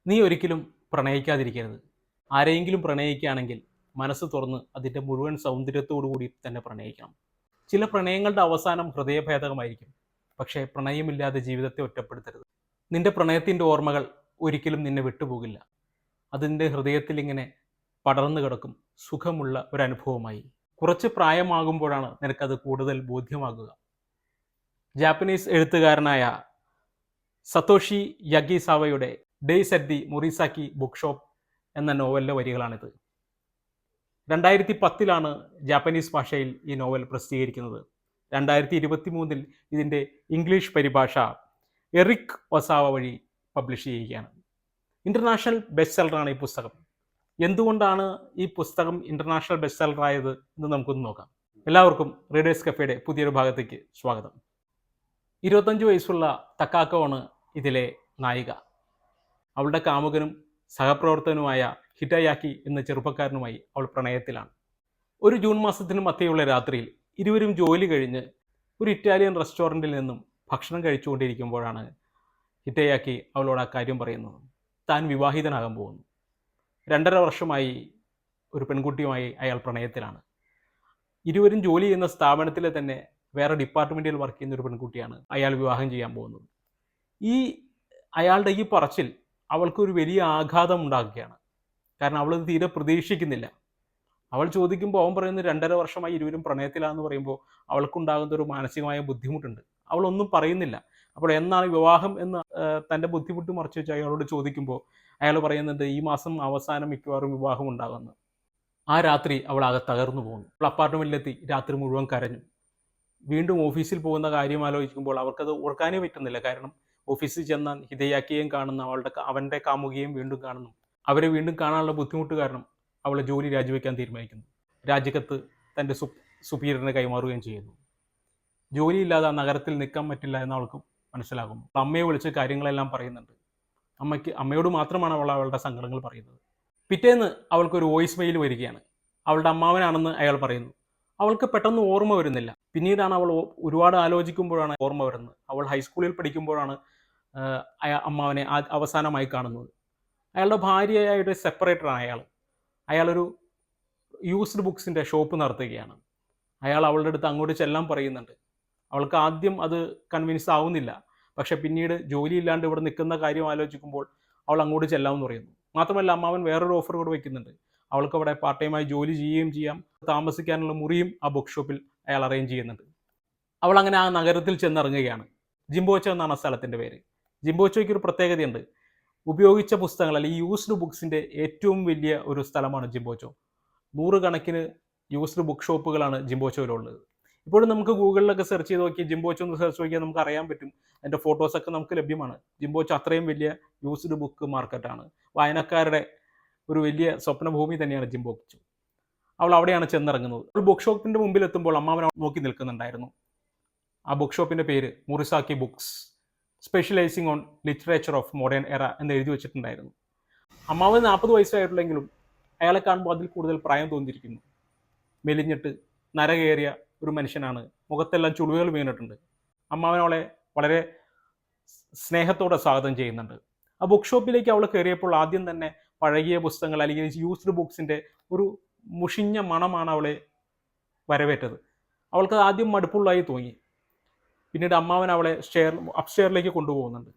നീ ഒരിക്കലും പ്രണയിക്കാതിരിക്കരുത്. ആരെയെങ്കിലും പ്രണയിക്കുകയാണെങ്കിൽ മനസ്സ് തുറന്ന് അതിൻ്റെ മുഴുവൻ സൗന്ദര്യത്തോടു കൂടി തന്നെ പ്രണയിക്കണം. ചില പ്രണയങ്ങളുടെ അവസാനം ഹൃദയഭേദകമായിരിക്കും. പക്ഷേ പ്രണയമില്ലാതെ ജീവിതത്തെ ഒറ്റപ്പെടുത്തരുത്. നിന്റെ പ്രണയത്തിൻ്റെ ഓർമ്മകൾ ഒരിക്കലും നിന്നെ വിട്ടുപോകില്ല. അതിൻ്റെ ഹൃദയത്തിൽ ഇങ്ങനെ പടർന്നു കിടക്കും, സുഖമുള്ള ഒരനുഭവമായി. കുറച്ച് പ്രായമാകുമ്പോഴാണ് നിനക്കത് കൂടുതൽ ബോധ്യമാകുക. ജാപ്പനീസ് എഴുത്തുകാരനായ സതോഷി യഗിസാവയുടെ days at the Morisaki bookshop എന്ന നോവലിലെ വരികളാണിത്. 2010 ജാപ്പനീസ് ഭാഷയിൽ ഈ നോവൽ പ്രസിദ്ധീകരിക്കുന്നത്. 2023 ഇതിൻ്റെ ഇംഗ്ലീഷ് പരിഭാഷ എറിക് ഒസാവ വഴി പബ്ലിഷ് ചെയ്യുകയാണ്. ഇൻ്റർനാഷണൽ ബെസ്റ്റ് സെല്ലറാണ് ഈ പുസ്തകം. എന്തുകൊണ്ടാണ് ഈ പുസ്തകം ഇൻ്റർനാഷണൽ ബെസ്റ്റ് സെല്ലർ ആയത് എന്ന് നമുക്കൊന്ന് നോക്കാം. എല്ലാവർക്കും റീഡേഴ്സ് കഫേയുടെ പുതിയൊരു ഭാഗത്തേക്ക് സ്വാഗതം. 25 വയസ്സുള്ള തക്കാക്കോ ആണ് ഇതിലെ നായിക. അവളുടെ കാമുകനും സഹപ്രവർത്തകനുമായ ഹിഡയാക്കി എന്ന ചെറുപ്പക്കാരനുമായി അവൾ പ്രണയത്തിലാണ്. ഒരു ജൂൺ മാസത്തിന് മധ്യയുള്ള രാത്രിയിൽ ഇരുവരും ജോലി കഴിഞ്ഞ് ഒരു ഇറ്റാലിയൻ റെസ്റ്റോറൻറ്റിൽ നിന്നും ഭക്ഷണം കഴിച്ചുകൊണ്ടിരിക്കുമ്പോഴാണ് ഹിഡയാക്കി അവളോട് ആ കാര്യം പറയുന്നത്. താൻ വിവാഹിതനാകാൻ പോകുന്നു. 2.5 വർഷമായി ഒരു പെൺകുട്ടിയുമായി അയാൾ പ്രണയത്തിലാണ്. ഇരുവരും ജോലി ചെയ്യുന്ന സ്ഥാപനത്തിലെ തന്നെ വേറെ ഡിപ്പാർട്ട്മെൻറ്റിൽ വർക്ക് ചെയ്യുന്ന ഒരു പെൺകുട്ടിയാണ് അയാൾ വിവാഹം ചെയ്യാൻ പോകുന്നത്. അയാളുടെ ഈ പറച്ചിൽ അവൾക്കൊരു വലിയ ആഘാതം ഉണ്ടാക്കുകയാണ്. കാരണം അവളത് തീരെ പ്രതീക്ഷിക്കുന്നില്ല. അവൾ ചോദിക്കുമ്പോൾ അവൻ പറയുന്നത് 2.5 വർഷമായി ഇരുവരും പ്രണയത്തിലാണെന്ന് പറയുമ്പോൾ അവൾക്കുണ്ടാകുന്ന ഒരു മാനസികമായ ബുദ്ധിമുട്ടുണ്ട്. അവളൊന്നും പറയുന്നില്ല. അപ്പോൾ എന്നാണ് വിവാഹം എന്ന് തൻ്റെ ബുദ്ധിമുട്ട് മറച്ചു വെച്ച് അയാളോട് ചോദിക്കുമ്പോൾ അയാൾ പറയുന്നുണ്ട് ഈ മാസം അവസാനം മിക്കവാറും വിവാഹം ഉണ്ടാകുമെന്ന്. ആ രാത്രി അവൾ ആകെ തകർന്നു പോകുന്നു. അവൾ അപ്പാർട്ട്മെൻറ്റിലെത്തി രാത്രി മുഴുവൻ കരഞ്ഞു. വീണ്ടും ഓഫീസിൽ പോകുന്ന കാര്യം ആലോചിക്കുമ്പോൾ അവർക്കത് ഓർക്കാനേ പറ്റുന്നില്ല. കാരണം ഓഫീസിൽ ചെന്ന ഹിദയാക്കിയെയും കാണുന്ന അവൻ്റെ കാമുകിയെയും വീണ്ടും കാണുന്നു. അവരെ വീണ്ടും കാണാനുള്ള ബുദ്ധിമുട്ട് കാരണം അവളെ ജോലി രാജിവെക്കാൻ തീരുമാനിക്കുന്നു. രാജിക്കത്ത് തൻ്റെ സുപ്പീരിയറിനെ കൈമാറുകയും ചെയ്യുന്നു. ജോലിയില്ലാതെ ആ നഗരത്തിൽ നിൽക്കാൻ പറ്റില്ല എന്ന് അവൾക്ക് മനസ്സിലാകുന്നു. അമ്മയെ വിളിച്ച് കാര്യങ്ങളെല്ലാം പറയുന്നുണ്ട്. അമ്മയോട് മാത്രമാണ് അവളുടെ സങ്കടങ്ങൾ പറയുന്നത്. പിറ്റേന്ന് അവൾക്കൊരു വോയിസ് മെയിൽ വരികയാണ്. അവളുടെ അമ്മാവനാണെന്ന് അയാൾ പറയുന്നു. അവൾക്ക് പെട്ടെന്ന് ഓർമ്മ വരുന്നില്ല. പിന്നീടാണ് അവൾ ഒരുപാട് ആലോചിക്കുമ്പോഴാണ് ഓർമ്മ വരുന്നത്. അവൾ ഹൈസ്കൂളിൽ പഠിക്കുമ്പോഴാണ് അമ്മാവനെ അവസാനമായി കാണുന്നത്. അയാളുടെ ഭാര്യയായിട്ട് സെപ്പറേറ്ററാണ് അയാളൊരു യൂസ്ഡ് ബുക്സിൻ്റെ ഷോപ്പ് നടത്തുകയാണ്. അയാൾ അവളുടെ അടുത്ത് അങ്ങോട്ട് ചെല്ലാൻ പറയുന്നുണ്ട്. അവൾക്ക് ആദ്യം അത് കൺവിൻസ് ആവുന്നില്ല. പക്ഷേ പിന്നീട് ജോലിയില്ലാണ്ട് ഇവിടെ നിൽക്കുന്ന കാര്യം ആലോചിക്കുമ്പോൾ അവൾ അങ്ങോട്ട് ചെല്ലാമെന്ന് പറയുന്നു. മാത്രമല്ല അമ്മാവൻ വേറൊരു ഓഫർ കൂടെ വയ്ക്കുന്നുണ്ട്. അവൾക്ക് അവിടെ പാർട്ട് ടൈമായി ജോലി ചെയ്യുകയും ചെയ്യാം. താമസിക്കാനുള്ള മുറിയും ആ ബുക്ക് ഷോപ്പിൽ അയാൾ അറേഞ്ച് ചെയ്യുന്നുണ്ട്. അവൾ അങ്ങനെ ആ നഗരത്തിൽ ചെന്നിറങ്ങുകയാണ്. ജിംബോച്ചോ എന്നാണ് ആ സ്ഥലത്തിൻ്റെ പേര്. ജിംബോച്ചോയ്ക്ക് ഒരു പ്രത്യേകതയുണ്ട്. ഉപയോഗിച്ച പുസ്തകങ്ങൾ അല്ലെങ്കിൽ യൂസ്ഡ് ബുക്സിൻ്റെ ഏറ്റവും വലിയ ഒരു സ്ഥലമാണ് ജിംബോച്ചോ. 100 കണക്കിന് യൂസ്ഡ് ബുക്ക് ഷോപ്പുകളാണ് ജിംബോച്ചോയിലുള്ളത്. ഇപ്പോഴും നമുക്ക് ഗൂഗിളിലൊക്കെ സെർച്ച് ചെയ്ത് നോക്കി ജിംബോച്ചോ എന്ന് സെർച്ച് നോക്കിയാൽ നമുക്ക് അറിയാൻ പറ്റും. അതിൻ്റെ ഫോട്ടോസൊക്കെ നമുക്ക് ലഭ്യമാണ്. ജിംബോച്ചോ അത്രയും വലിയ യൂസ്ഡ് ബുക്ക് മാർക്കറ്റാണ്. വായനക്കാരുടെ ഒരു വലിയ സ്വപ്നഭൂമി തന്നെയാണ് ജിംബോച്ചോ. അവൾ അവിടെയാണ് ചെന്നിറങ്ങുന്നത്. അവൾ ബുക്ക് ഷോപ്പിൻ്റെ മുമ്പിൽ എത്തുമ്പോൾ അമ്മാവൻ നോക്കി നിൽക്കുന്നുണ്ടായിരുന്നു. ആ ബുക്ക് ഷോപ്പിൻ്റെ പേര് Morisaki books, specialising on literature of modern era എന്ന് എഴുതി വെച്ചിട്ടുണ്ടായിരുന്നു. അമ്മാവൻ 40 വയസ്സായിട്ടുള്ളെങ്കിലും അയാളെ കാണുമ്പോൾ അതിൽ കൂടുതൽ പ്രായം തോന്നിയിരിക്കുന്നു. മെലിഞ്ഞിട്ട് നരകേറിയ ഒരു മനുഷ്യനാണ്. മുഖത്തെല്ലാം ചുളിവുകൾ വീണിട്ടുണ്ട്. അമ്മാവൻ അവളെ വളരെ സ്നേഹത്തോടെ സ്വാഗതം ചെയ്യുന്നുണ്ട്. ആ ബുക്ക് ഷോപ്പിലേക്ക് അവൾ കയറിയപ്പോൾ ആദ്യം തന്നെ പഴകിയ പുസ്തകങ്ങൾ അല്ലെങ്കിൽ യൂസ്ഡ് ബുക്സിൻ്റെ ഒരു മുഷിഞ്ഞ മണമാണ് അവളെ വരവേറ്റത്. അവൾക്ക് ആദ്യം മടുപ്പുള്ളതായി തോന്നി. പിന്നീട് അമ്മാവൻ അവളെ അപ്സ്റ്റെയറിലേക്ക് കൊണ്ടുപോകുന്നുണ്ട്.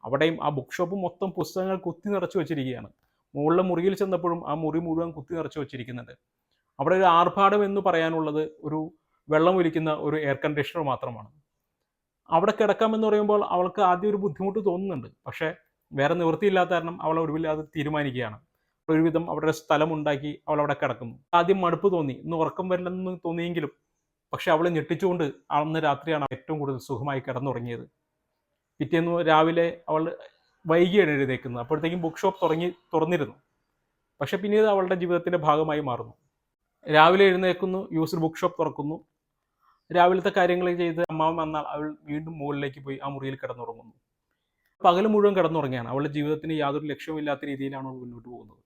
അവിടെയും ആ ബുക്ക് ഷോപ്പ് മൊത്തം പുസ്തകങ്ങൾ കുത്തി നിറച്ച് വെച്ചിരിക്കുകയാണ്. മുകളിലെ മുറിയിൽ ചെന്നപ്പോഴും ആ മുറി മുഴുവൻ കുത്തി നിറച്ച് വെച്ചിരിക്കുന്നുണ്ട്. അവിടെ ഒരു ആർഭാടം എന്ന് പറയാനുള്ളത് ഒരു വെള്ളം ഒലിക്കുന്ന ഒരു എയർ കണ്ടീഷണർ മാത്രമാണ്. അവിടെ കിടക്കാമെന്ന് പറയുമ്പോൾ അവൾക്ക് ആദ്യം ഒരു ബുദ്ധിമുട്ട് തോന്നുന്നുണ്ട്. പക്ഷേ വേറെ നിവൃത്തിയില്ലാത്ത കാരണം അവൾ ഒടുവിൽ അത് തീരുമാനിക്കുകയാണ്. ഒരുവിധം അവിടെ സ്ഥലമുണ്ടാക്കി അവൾ അവിടെ കിടക്കുന്നു. ആദ്യം മടുപ്പ് തോന്നി, ഇന്ന് ഉറക്കം വരില്ലെന്ന് തോന്നിയെങ്കിലും പക്ഷെ അവൾ ഞെട്ടിച്ചുകൊണ്ട് അന്ന് രാത്രിയാണ് ഏറ്റവും കൂടുതൽ സുഖമായി കിടന്നുറങ്ങിയത്. പിറ്റേന്ന് രാവിലെ അവൾ വൈകിയാണ് എഴുന്നേക്കുന്നത്. അപ്പോഴത്തേക്കും ബുക്ക് ഷോപ്പ് തുറന്നിരുന്നു. പക്ഷെ പിന്നീട് അവളുടെ ജീവിതത്തിൻ്റെ ഭാഗമായി മാറുന്നു. രാവിലെ എഴുന്നേൽക്കുന്നു, യൂസ്ഡ് ബുക്ക് ഷോപ്പ് തുറക്കുന്നു. രാവിലത്തെ കാര്യങ്ങൾ ചെയ്ത് അമ്മാവൻ വന്നാൽ അവൾ വീണ്ടും മുകളിലേക്ക് പോയി ആ മുറിയിൽ കിടന്നുറങ്ങുന്നു. പകൽ മുഴുവൻ കിടന്നുറങ്ങിയാണ്. അവളുടെ ജീവിതത്തിന് യാതൊരു ലക്ഷ്യമില്ലാത്ത രീതിയിലാണ് അവൾ മുന്നോട്ട് പോകുന്നത്.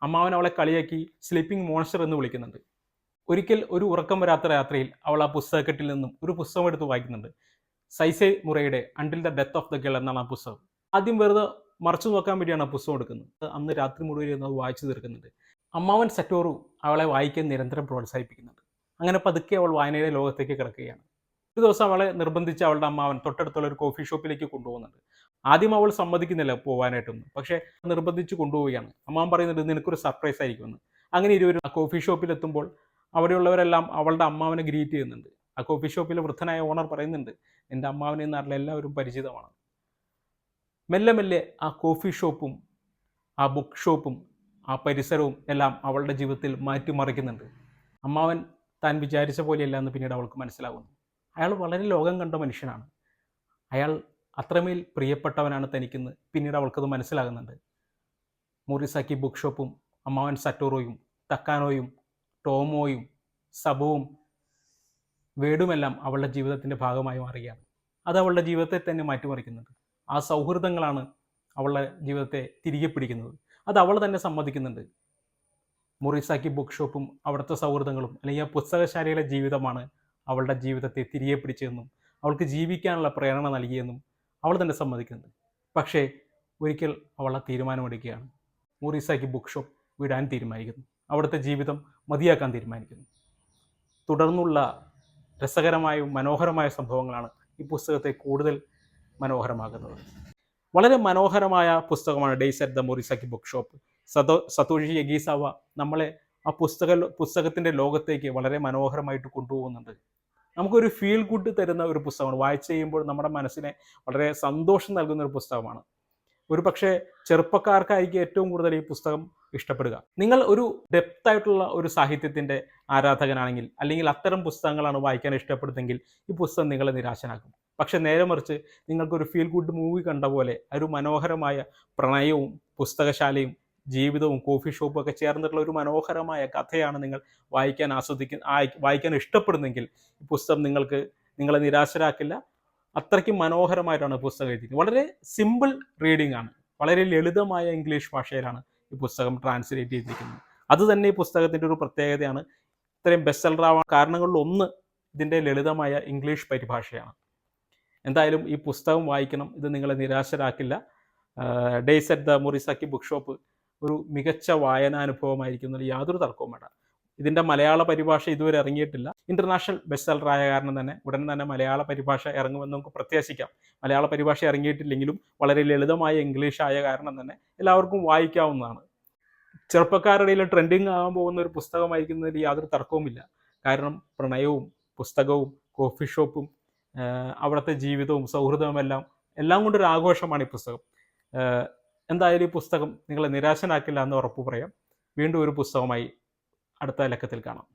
അമ്മാവൻ അവളെ കളിയാക്കി സ്ലീപ്പിംഗ് മോൺസ്റ്റർ എന്ന് വിളിക്കുന്നുണ്ട്. ഒരിക്കൽ ഒരു ഉറക്കം വരാത്ത രാത്രിയിൽ അവൾ ആ പുസ്തകക്കെട്ടിൽ നിന്നും ഒരു പുസ്തകം എടുത്ത് വായിക്കുന്നുണ്ട്. സൈസെ മുറയുടെ until the death of the girl എന്നാണ് ആ പുസ്തകം. ആദ്യം വെറുതെ മറച്ചു നോക്കാൻ വേണ്ടിയാണ് ആ പുസ്തകം എടുക്കുന്നത്. അന്ന് രാത്രി മുഴുവൻ ഇരുന്ന് അത് വായിച്ചു തീർക്കുന്നുണ്ട്. അമ്മാവൻ സറ്റോറു അവളെ വായിക്കാൻ നിരന്തരം പ്രോത്സാഹിപ്പിക്കുന്നുണ്ട്. അങ്ങനെ പതുക്കെ അവൾ വായനയുടെ ലോകത്തേക്ക് കിടക്കുകയാണ്. ഒരു ദിവസം അവളെ നിർബന്ധിച്ച് അവളുടെ അമ്മാവൻ തൊട്ടടുത്തുള്ള ഒരു കോഫി ഷോപ്പിലേക്ക് കൊണ്ടുപോകുന്നുണ്ട്. ആദ്യം അവൾ സമ്മതിക്കുന്നില്ല പോകാനായിട്ടൊന്നും. പക്ഷേ നിർബന്ധിച്ച് കൊണ്ടുപോവുകയാണ്. അമ്മാവൻ പറയുന്നുണ്ട് നിനക്കൊരു സർപ്രൈസ് ആയിരിക്കുമെന്ന്. അങ്ങനെ ഇരുവരും ആ കോഫി ഷോപ്പിലെത്തുമ്പോൾ അവിടെയുള്ളവരെല്ലാം അവളുടെ അമ്മാവനെ ഗ്രീറ്റ് ചെയ്യുന്നുണ്ട്. ആ കോഫി ഷോപ്പിലെ വൃദ്ധനായ ഓണർ പറയുന്നുണ്ട്, എൻ്റെ അമ്മാവനെ ഈ നാട്ടിലെ എല്ലാവരും പരിചിതമാണ്. മെല്ലെ മെല്ലെ ആ കോഫി ഷോപ്പും ആ ബുക്ക് ഷോപ്പും ആ പരിസരവും എല്ലാം അവളുടെ ജീവിതത്തിൽ മാറ്റിമറിക്കുന്നുണ്ട്. അമ്മാവൻ താൻ വിചാരിച്ച പോലെയല്ല എന്ന് പിന്നീട് അവൾക്ക് മനസ്സിലാകുന്നു. അയാൾ വളരെ ലോകം കണ്ട മനുഷ്യനാണ്. അയാൾ അത്രമേൽ പ്രിയപ്പെട്ടവനാണ് തനിക്കെന്ന് പിന്നീട് അവൾക്കത് മനസ്സിലാകുന്നുണ്ട്. മോറിസാക്കി ബുക്ക് ഷോപ്പും അമ്മാവൻ സറ്റോറോയും തക്കാനോയും ടോമോയും സബുവും വേടുമെല്ലാം അവളുടെ ജീവിതത്തിൻ്റെ ഭാഗമായി മാറുകയാണ്. അത് അവളുടെ ജീവിതത്തെ തന്നെ മാറ്റിമറിക്കുന്നുണ്ട്. ആ സൗഹൃദങ്ങളാണ് അവളുടെ ജീവിതത്തെ തിരികെ പിടിക്കുന്നത്. അത് അവൾ തന്നെ സമ്മതിക്കുന്നുണ്ട്. മൊറിസാക്കി ബുക്ക് ഷോപ്പും അവിടുത്തെ സൗഹൃദങ്ങളും അല്ലെങ്കിൽ ആ പുസ്തകശാലയിലെ ജീവിതമാണ് അവളുടെ ജീവിതത്തെ തിരികെ പിടിച്ചതെന്നും അവൾക്ക് ജീവിക്കാനുള്ള പ്രേരണ നൽകിയെന്നും അവൾ തന്നെ സമ്മതിക്കുന്നുണ്ട്. പക്ഷേ ഒരിക്കൽ അവൾ ആ തീരുമാനമെടുക്കുകയാണ്. മൊറിസാക്കി ബുക്ക് ഷോപ്പ് വിടാൻ തീരുമാനിക്കുന്നു. അവിടുത്തെ ജീവിതം മതിയാക്കാൻ തീരുമാനിക്കുന്നു. തുടർന്നുള്ള രസകരമായും മനോഹരമായ സംഭവങ്ങളാണ് ഈ പുസ്തകത്തെ കൂടുതൽ മനോഹരമാകുന്നത്. വളരെ മനോഹരമായ പുസ്തകമാണ് days at the Morisaki bookshop. Satoshi Yagisawa നമ്മളെ ആ പുസ്തകത്തിൻ്റെ ലോകത്തേക്ക് വളരെ മനോഹരമായിട്ട് കൊണ്ടുപോകുന്നുണ്ട്. നമുക്കൊരു ഫീൽ ഗുഡ് തരുന്ന ഒരു പുസ്തകമാണ്. വായിച്ച് കഴിയുമ്പോൾ നമ്മുടെ മനസ്സിനെ വളരെ സന്തോഷം നൽകുന്ന ഒരു പുസ്തകമാണ്. ഒരു പക്ഷേ ചെറുപ്പക്കാർക്കായിരിക്കും ഏറ്റവും കൂടുതൽ ഈ പുസ്തകം ഇഷ്ടപ്പെടുക. നിങ്ങൾ ഒരു ഡെപ്തായിട്ടുള്ള ഒരു സാഹിത്യത്തിൻ്റെ ആരാധകനാണെങ്കിൽ, അല്ലെങ്കിൽ അത്തരം പുസ്തകങ്ങളാണ് വായിക്കാൻ ഇഷ്ടപ്പെടുന്നതെങ്കിൽ ഈ പുസ്തകം നിങ്ങളെ നിരാശനാക്കും. പക്ഷേ നേരെ മറിച്ച് നിങ്ങൾക്കൊരു ഫീൽ ഗുഡ് മൂവി കണ്ട പോലെ ഒരു മനോഹരമായ പ്രണയവും പുസ്തകശാലയും ജീവിതവും കോഫി ഷോപ്പും ഒക്കെ ചേർന്നിട്ടുള്ള ഒരു മനോഹരമായ കഥയാണ് നിങ്ങൾ വായിക്കാൻ ഇഷ്ടപ്പെടുന്നെങ്കിൽ ഈ പുസ്തകം നിങ്ങളെ നിരാശരാക്കില്ല. അത്രയ്ക്കും മനോഹരമായിട്ടാണ് പുസ്തകം എഴുതിയിരിക്കുന്നത്. വളരെ സിമ്പിൾ റീഡിംഗ് ആണ്. വളരെ ലളിതമായ ഇംഗ്ലീഷ് ഭാഷയിലാണ് ഈ പുസ്തകം ട്രാൻസ്ലേറ്റ് ചെയ്തിരിക്കുന്നത്. അത് തന്നെ ഈ പുസ്തകത്തിൻ്റെ ഒരു പ്രത്യേകതയാണ്. ഇത്രയും ബെസ്റ്റ് സെല്ലർ ആവാൻ കാരണങ്ങളിലൊന്ന് ഇതിൻ്റെ ലളിതമായ ഇംഗ്ലീഷ് പരിഭാഷയാണ്. എന്തായാലും ഈ പുസ്തകം വായിക്കണം. ഇത് നിങ്ങളെ നിരാശരാക്കില്ല. Days at the Morisaki bookshop ഒരു മികച്ച വായനാനുഭവമായിരിക്കുന്നതിൽ യാതൊരു തർക്കവും വേണ്ട. ഇതിൻ്റെ മലയാള പരിഭാഷ ഇതുവരെ ഇറങ്ങിയിട്ടില്ല. ഇൻ്റർനാഷണൽ ബെസ്റ്റ് സെല്ലർ ആയ കാരണം തന്നെ ഉടൻ തന്നെ മലയാള പരിഭാഷ ഇറങ്ങുമെന്ന് നമുക്ക് പ്രത്യാശിക്കാം. മലയാള പരിഭാഷ ഇറങ്ങിയിട്ടില്ലെങ്കിലും വളരെ ലളിതമായ ഇംഗ്ലീഷ് ആയ കാരണം തന്നെ എല്ലാവർക്കും വായിക്കാവുന്നതാണ്. ചെറുപ്പക്കാരുടെ ഇടയിൽ ട്രെൻഡിങ് ആകാൻ പോകുന്ന ഒരു പുസ്തകമായിരിക്കുന്നതിൽ യാതൊരു തർക്കവുമില്ല. കാരണം പ്രണയവും പുസ്തകവും കോഫി ഷോപ്പും അവിടുത്തെ ജീവിതവും സൗഹൃദവും എല്ലാം കൊണ്ടൊരു ആഘോഷമാണ് ഈ പുസ്തകം. എന്തായാലും ഈ പുസ്തകം നിങ്ങളെ നിരാശനാക്കില്ല എന്ന് ഉറപ്പ് പറയാം. വീണ്ടും ഒരു പുസ്തകമായി അടുത്ത ലക്കത്തിൽ കാണാം.